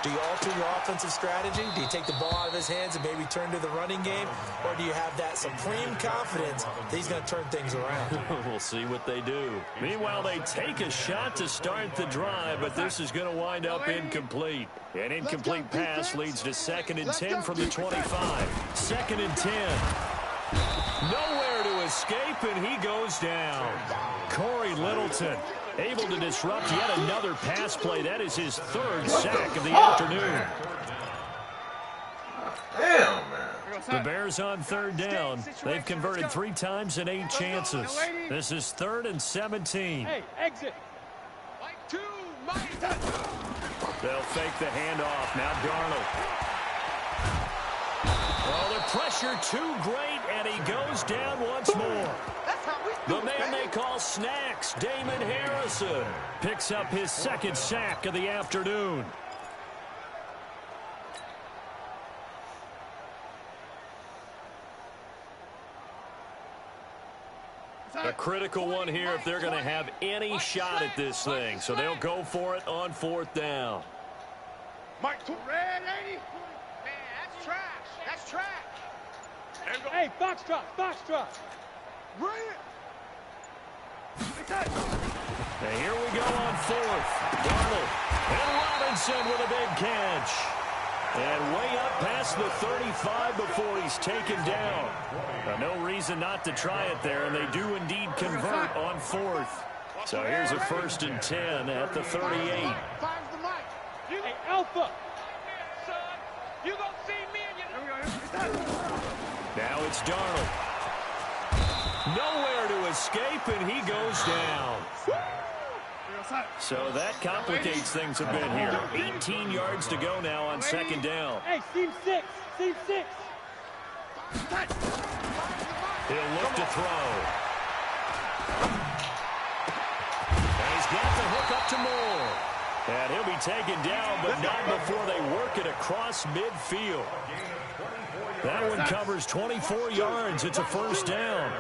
do you alter your offensive strategy? Do you take the ball out of his hands and maybe turn to the running game? Or do you have that supreme confidence that he's going to turn things around? We'll see what they do. Meanwhile, they take a shot to start the drive, but this is going to wind up incomplete. An incomplete pass leads to 2nd and 10 from the 25. 2nd and 10. Nowhere to escape, and he goes down. Corey Littleton able to disrupt yet another pass play. That is his 3rd sack of the afternoon. Damn, man. The Bears on 3rd down. They've converted 3 times in 8 chances. This is 3rd and 17. Hey, exit. Mike 2, Mike. They'll fake the handoff. Now Darnold. Oh, the pressure too great, and he goes down once more. The man they call Snacks, Damon Harrison, picks up his 2nd sack of the afternoon. A critical one here if they're going to have any shot at this thing. So they'll go for it on 4th down. Mike 2, red 80. Man, that's trash. That's trash. Hey, Foxtrot. Bring it. And here we go on 4th. Darnold and Robinson with a big catch. And way up past the 35 before he's taken down. Now, no reason not to try it there, and they do indeed convert on 4th. So here's a 1st and 10 at the 38. Hey, Alpha. You gonna see me and you... Now it's Darnold. Nowhere to escape, and he goes down. So that complicates things a bit here. 18 yards to go now on 2nd down. Hey, seam 6. He'll look to throw. And he's got the hook up to Moore. And he'll be taken down, but not before they work it across midfield. That one covers 24 yards. It's a 1st down.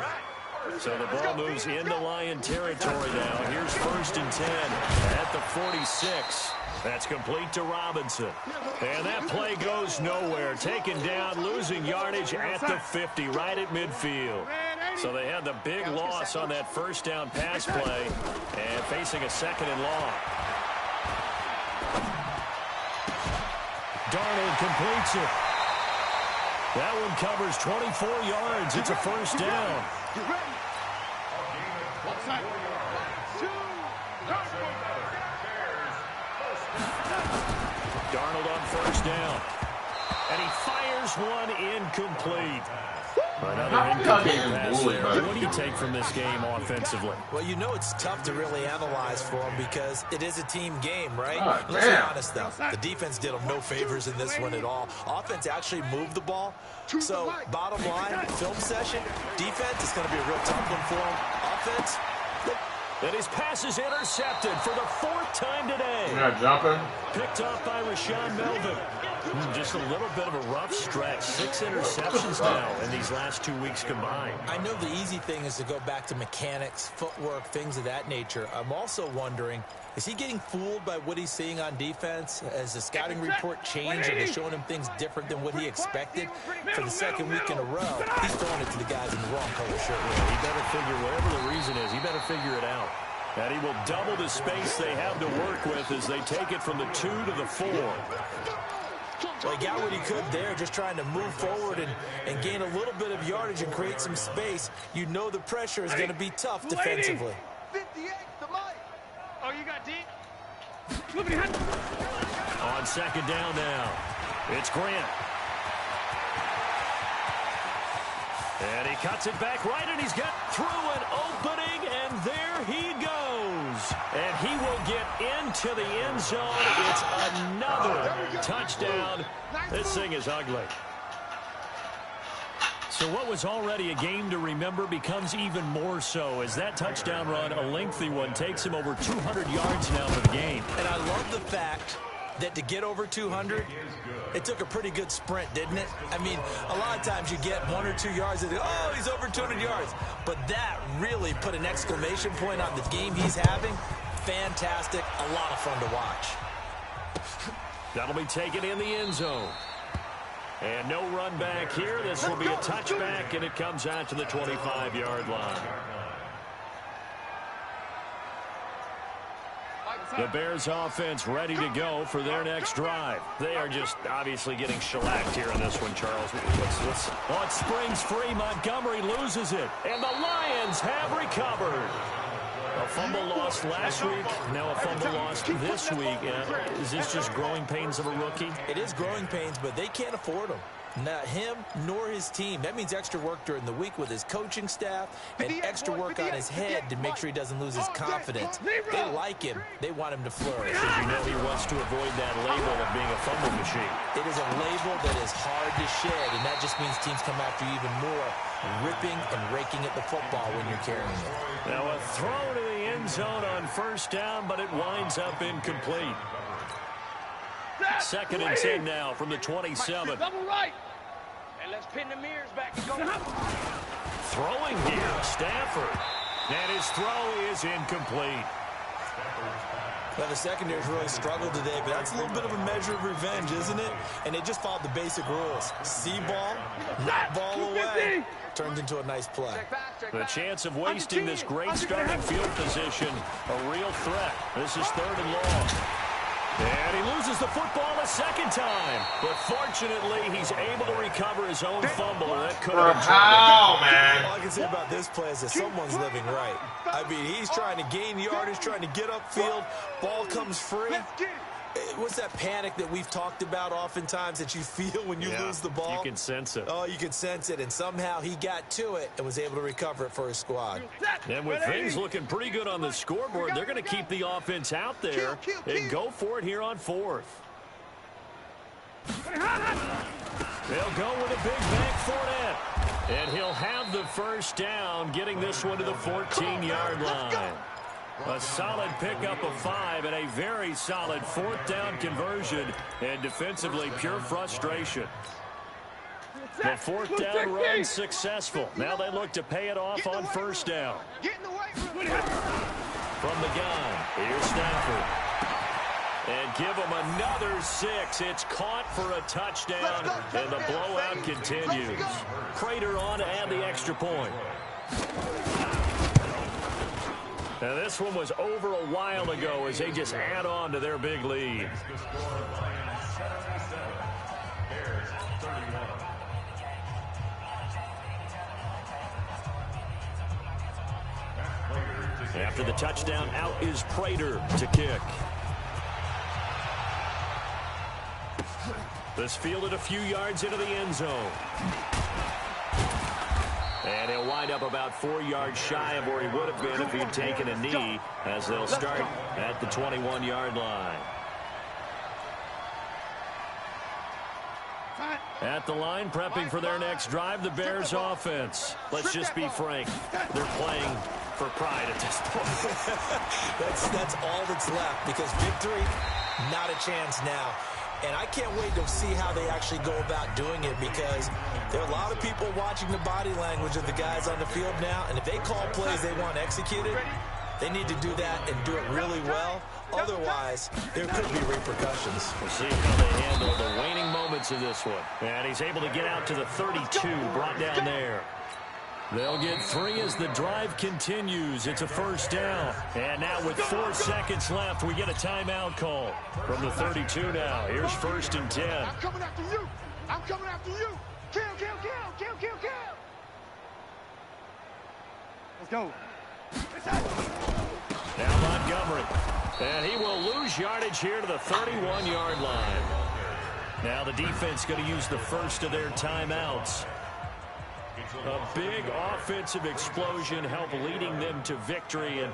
So the ball moves into Lion territory now. Here's 1st and 10 at the 46. That's complete to Robinson. And that play goes nowhere. Taken down, losing yardage at the 50, right at midfield. So they had the big loss on that 1st down pass play and facing a 2nd and long. Darnold completes it. That one covers 24 yards. It's a 1st down. Darnold on 1st down. And he fires one incomplete. Another incomplete pass there. What do you take from this game offensively? Well, you know it's tough to really analyze for them because it is a team game, right? Oh, Let's be honest, though. The defense did them no favors in this one at all. Offense actually moved the ball. So, bottom line, film session, defense is going to be a real tough one for them. Offense, and his pass is intercepted for the 4th time today. You're not jumping? Picked off by Rashawn Melvin. Just a little bit of a rough stretch. 6 interceptions now in these last 2 weeks combined. I know the easy thing is to go back to mechanics, footwork, things of that nature. I'm also wondering, is he getting fooled by what he's seeing on defense? Has the scouting report changed and is showing him things different than what he expected? For the 2nd week in a row, he's throwing it to the guys in the wrong color shirt. Yeah, he better figure, whatever the reason is, he better figure it out. And he will double the space they have to work with as they take it from the 2 to the 4. Well, he got what he could there, just trying to move forward and gain a little bit of yardage and create some space. You know the pressure is going to be tough defensively. 58 to Mike. Oh, you got deep? On 2nd down now, it's Grant. And he cuts it back right, and he's got through an opening, and there he goes. And he will get into the end zone. It's another touchdown. This thing is ugly. So what was already a game to remember becomes even more so as that touchdown run, a lengthy one, takes him over 200 yards now for the game. And I love the fact that to get over 200, it took a pretty good sprint, didn't it? I mean, a lot of times you get 1 or 2 yards and oh, he's over 200 yards. But that really put an exclamation point on the game he's having. Fantastic. A lot of fun to watch. That'll be taken in the end zone. And no run back here. This will be a touchback, and it comes out to the 25-yard line. The Bears offense ready to go for their next drive. They are just obviously getting shellacked here in this one, Charles. Oh, it springs free. Montgomery loses it. And the Lions have recovered. A fumble lost last week, now a fumble lost this week. Is this just growing pains of a rookie? It is growing pains, but they can't afford them. Not him nor his team. That means extra work during the week with his coaching staff and extra work on his head to make sure he doesn't lose his confidence. They like him. They want him to flourish. Because you know he wants to avoid that label of being a fumble machine. It is a label that is hard to shed, and that just means teams come after you even more, ripping and raking at the football when you're carrying it. Now a throw to the end zone on 1st down, but it winds up incomplete. 2nd and 10 now from the 27. Double right. And let's pin the mirrors back and go. Throwing here, Stafford. And his throw is incomplete. Well, the secondary's really struggled today, but that's a little bit of a measure of revenge, isn't it? And they just followed the basic rules. See ball, knock ball away. Turns into a nice play. The chance of wasting this great starting field position, a real threat. This is 3rd and long. And he loses the football a 2nd time. But fortunately, he's able to recover his own fumble. That could have been How, man? All I can say about this play is that someone's living right. I mean, he's trying to gain yardage, trying to get upfield. Ball comes free. What's that panic that we've talked about oftentimes that you feel when you lose the ball? You can sense it. Oh, you can sense it, and somehow he got to it and was able to recover it for his squad. And with things looking pretty good on the scoreboard, they're going to keep the offense out there and go for it here on 4th. They'll go with a big bank Fournette. And he'll have the 1st down, getting this one to the 14-yard line. A solid pickup of 5 and a very solid 4th down conversion, and defensively pure frustration. The 4th down run successful. Now they look to pay it off on 1st down. From the gun, here's Stafford. And give him another 6. It's caught for a touchdown, and the blowout continues. Prater on to add the extra point. Now this one was over a while ago as they just add on to their big lead. After the touchdown, out is Prater to kick. This fielded a few yards into the end zone. And he'll wind up about 4 yards shy of where he would have been if he'd taken a knee, as they'll start at the 21-yard line. At the line, prepping for their next drive, the Bears offense. Let's just be frank, they're playing for pride at this point. that's all that's left, because victory, not a chance now. And I can't wait to see how they actually go about doing it, because there are a lot of people watching the body language of the guys on the field now, and if they call plays they want executed, they need to do that and do it really well. Otherwise, there could be repercussions. We'll see how they handle the waning moments of this one. And he's able to get out to the 32, brought down there. They'll get 3 as the drive continues. It's a first down. And now with 4 seconds left, we get a timeout call from the 32 now. Here's 1st and 10. I'm coming after you. I'm coming after you. Kill, kill, kill, kill, kill, kill. Let's go. Now Montgomery. And he will lose yardage here to the 31-yard line. Now the defense going to use the first of their timeouts. A big offensive explosion helped leading them to victory. And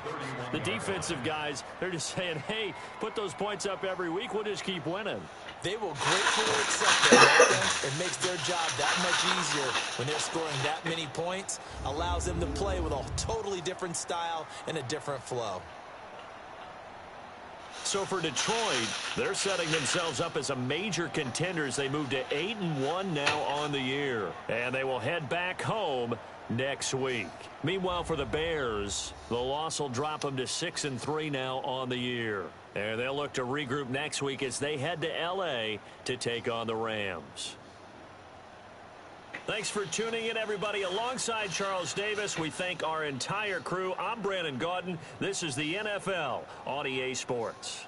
the defensive guys, they're just saying, hey, put those points up every week. We'll just keep winning. They will gratefully accept that. It makes their job that much easier when they're scoring that many points. Allows them to play with a totally different style and a different flow. So for Detroit, they're setting themselves up as a major contender as they move to 8-1 now on the year. And they will head back home next week. Meanwhile, for the Bears, the loss will drop them to 6-3 now on the year. And they'll look to regroup next week as they head to L.A. to take on the Rams. Thanks for tuning in, everybody. Alongside Charles Davis, we thank our entire crew. I'm Brandon Gaudin. This is the NFL on EA Sports.